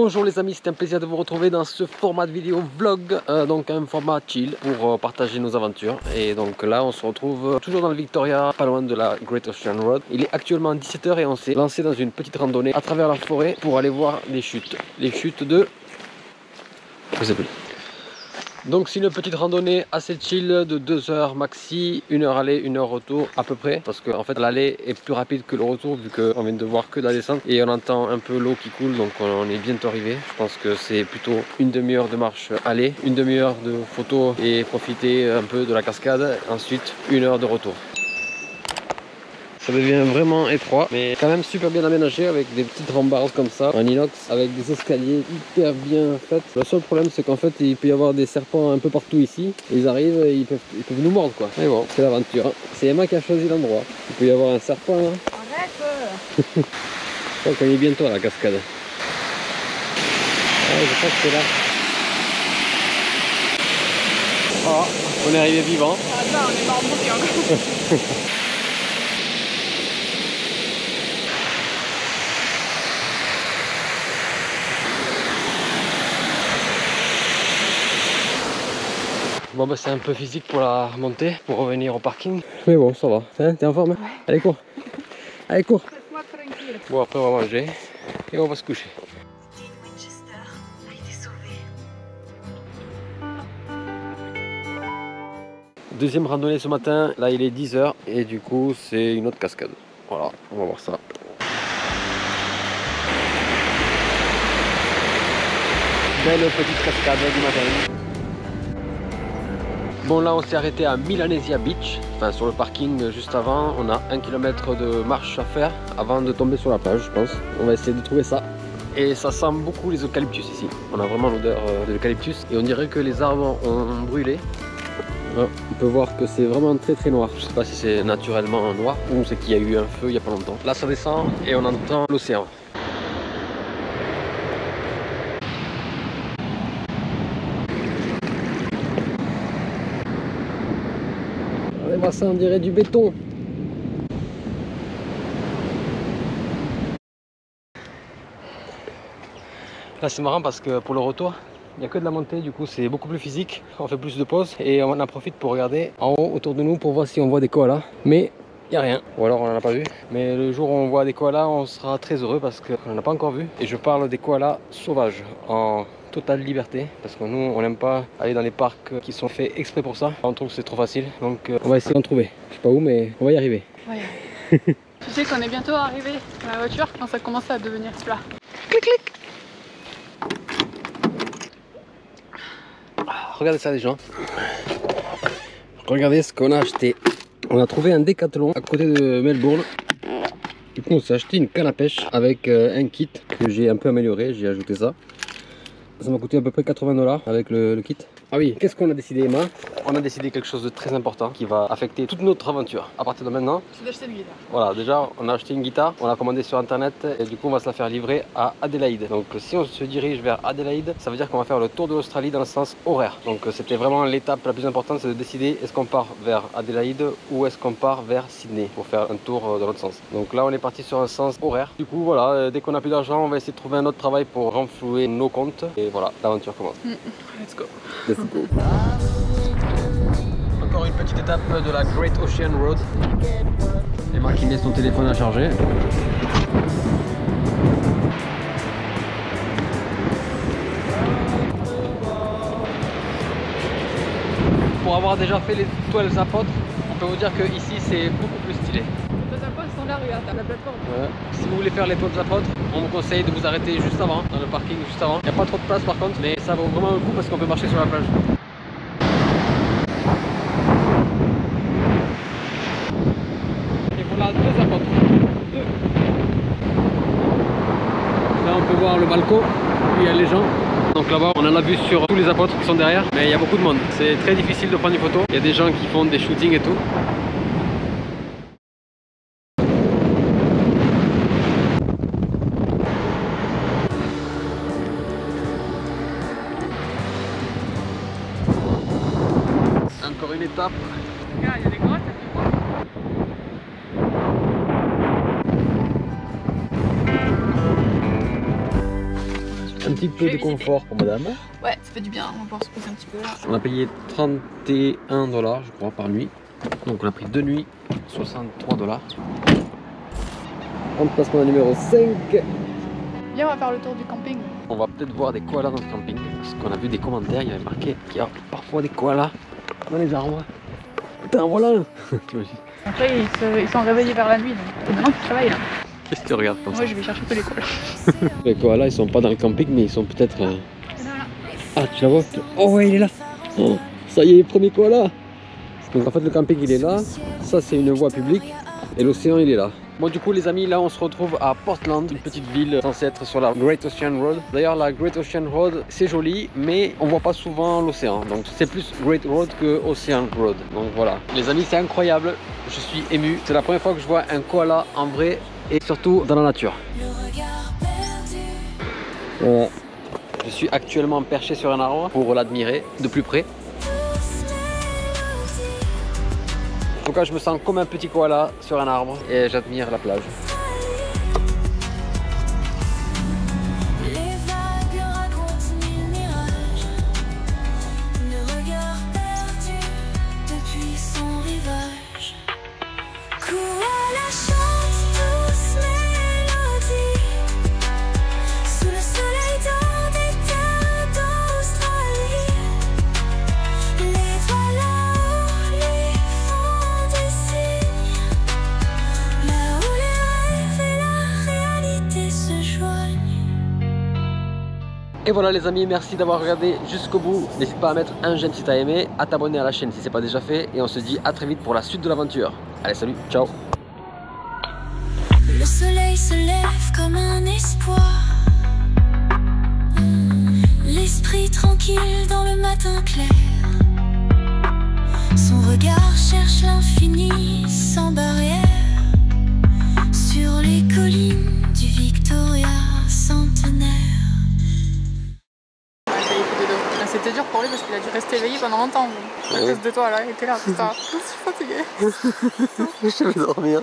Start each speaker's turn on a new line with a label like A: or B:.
A: Bonjour les amis, c'est un plaisir de vous retrouver dans ce format de vidéo vlog, donc un format chill pour partager nos aventures. Et donc là on se retrouve toujours dans le Victoria, pas loin de la Great Ocean Road. Il est actuellement 17 h et on s'est lancé dans une petite randonnée à travers la forêt pour aller voir les chutes de... Je sais plus. Donc c'est une petite randonnée assez chill de 2 heures maxi, 1 heure aller, 1 heure retour à peu près. Parce que en fait l'aller est plus rapide que le retour vu qu'on vient de voir que la descente. Et on entend un peu l'eau qui coule, donc on est bientôt arrivé. Je pense que c'est plutôt une demi-heure de marche aller, une demi-heure de photo et profiter un peu de la cascade. Ensuite 1 heure de retour. Ça devient vraiment étroit, mais quand même super bien aménagé avec des petites rambardes comme ça en inox, avec des escaliers hyper bien faits. Le seul problème c'est qu'en fait il peut y avoir des serpents un peu partout ici. Ils arrivent et ils peuvent nous mordre quoi. Mais bon, c'est l'aventure. Hein. C'est Emma qui a choisi l'endroit. Il peut y avoir un serpent là. Arrête. Je crois qu'on est bientôt à la cascade. Ah, je crois que c'est là. Ah, on est arrivé vivant.
B: Ah non, on est pas remonté encore.
A: Bon bah c'est un peu physique pour la remontée, pour revenir au parking. Mais bon ça va, hein, t'es en forme? Ouais. Allez cours. Allez cours.
B: Laisse-moi tranquille.
A: Bon après on va manger et on va se coucher.
C: Winchester a été sauvé.
A: Deuxième randonnée ce matin, là il est 10 h et du coup c'est une autre cascade. Voilà, on va voir ça. Belle petite cascade du matin. Bon là on s'est arrêté à Melanesia Beach, enfin sur le parking juste avant. On a 1 km de marche à faire avant de tomber sur la plage je pense. On va essayer de trouver ça. Et ça sent beaucoup les eucalyptus ici. On a vraiment l'odeur de l'eucalyptus et on dirait que les arbres ont brûlé. On peut voir que c'est vraiment très noir. Je sais pas si c'est naturellement noir ou c'est qu'il y a eu un feu il y a pas longtemps. Là ça descend et on entend l'océan. Regardez-moi ça, on dirait du béton. Là c'est marrant parce que pour le retour il n'y a que de la montée, du coup c'est beaucoup plus physique. On fait plus de pauses et on en profite pour regarder en haut autour de nous pour voir si on voit des koalas. Mais il n'y a rien, ou alors on n'en a pas vu. Mais le jour où on voit des koalas on sera très heureux parce qu'on n'en a pas encore vu. Et je parle des koalas sauvages en totale liberté parce que nous on n'aime pas aller dans les parcs qui sont faits exprès pour ça. On trouve que c'est trop facile, donc on va essayer d'en trouver. Je sais pas où mais on va y arriver.
B: Ouais. Tu sais qu'on est bientôt arrivé dans la voiture quand ça commence à devenir plat.
A: Clic clic. Regardez ça les gens. Regardez ce qu'on a acheté. On a trouvé un décathlon à côté de Melbourne. Du coup on s'est acheté une canne à pêche avec un kit que j'ai un peu amélioré, j'ai ajouté ça. Ça m'a coûté à peu près 80 $ avec le kit. Ah oui, qu'est-ce qu'on a décidé Emma? On a décidé quelque chose de très important qui va affecter toute notre aventure. À partir de maintenant,
B: C'est d'acheter une guitare.
A: voilà, déjà on a acheté une guitare, on l'a commandée sur internet et du coup on va se la faire livrer à Adélaïde. Donc si on se dirige vers Adélaïde, ça veut dire qu'on va faire le tour de l'Australie dans le sens horaire. Donc c'était vraiment l'étape la plus importante, c'est de décider est-ce qu'on part vers Adélaïde ou est-ce qu'on part vers Sydney pour faire un tour dans l'autre sens. Donc là on est parti sur un sens horaire. Du coup voilà, dès qu'on a plus d'argent, on va essayer de trouver un autre travail pour renflouer nos comptes et voilà, l'aventure commence.
B: Let's go.
A: Let's go. Encore une petite étape de la Great Ocean Road. Emma qui met son téléphone à charger. Pour avoir déjà fait les toiles apôtres, on peut vous dire que ici c'est beaucoup plus stylé.
B: Les apôtres sont là, regarde, t'as la plateforme.
A: Si vous voulez faire les toiles apôtres, on vous conseille de vous arrêter juste avant, dans le parking juste avant. Il n'y a pas trop de place par contre, mais ça vaut vraiment le coup parce qu'on peut marcher sur la plage. Et voilà 2 apôtres. 2. Là on peut voir le balcon, où il y a les gens. Donc là-bas on en a vu sur tous les apôtres qui sont derrière, mais il y a beaucoup de monde. C'est très difficile de prendre des photos. Il y a des gens qui font des shootings et tout. Encore une étape.
B: Regarde, il y a des grottes.
A: Un petit peu de confort pour madame.
B: Ouais, ça fait du bien, on va pouvoir se poser un petit peu là.
A: On a payé 31 $ je crois par nuit. Donc on a pris 2 nuits, 63 $. Emplacement numéro 5.
B: Viens, on va faire le tour du camping.
A: On va peut-être voir des koalas dans le camping. Parce qu'on a vu des commentaires, il y avait marqué qu'il y a parfois des koalas dans les arbres. Putain, voilà un.
B: Après, ils sont réveillés vers la nuit, donc maintenant qu'ils travaillent là.
A: Qu'est-ce que tu regardes comme ça?
B: Moi, je vais chercher tous les koalas.
A: Les koalas, ils sont pas dans le camping, mais ils sont peut-être... Ah, tu la vois? Oh ouais, il est là. Oh, ça y est, premier koala. Donc en fait, le camping, il est là. Ça, c'est une voie publique. Et l'océan, il est là. Bon, du coup, les amis, là, on se retrouve à Portland, une petite ville censée être sur la Great Ocean Road. D'ailleurs, la Great Ocean Road, c'est joli, mais on voit pas souvent l'océan. Donc, c'est plus Great Road que Ocean Road. Donc, voilà. Les amis, c'est incroyable. Je suis ému. C'est la première fois que je vois un koala en vrai et surtout dans la nature. Voilà. Je suis actuellement perché sur un arbre pour l'admirer de plus près. En tout cas, je me sens comme un petit koala sur un arbre et j'admire la plage. Et voilà les amis, merci d'avoir regardé jusqu'au bout. N'hésite pas à mettre un j'aime si t'as aimé, à t'abonner à la chaîne si c'est pas déjà fait. Et on se dit à très vite pour la suite de l'aventure. Allez, salut, ciao.
D: Le soleil se lève comme un espoir, l'esprit tranquille dans le matin clair. Son regard cherche l'infini sans barrière, sur les collines du Victoria centenaire.
B: C'était dur pour lui parce qu'il a dû rester éveillé pendant longtemps. À cause de toi là, il était là, putain, je suis fatiguée.
A: Je vais dormir.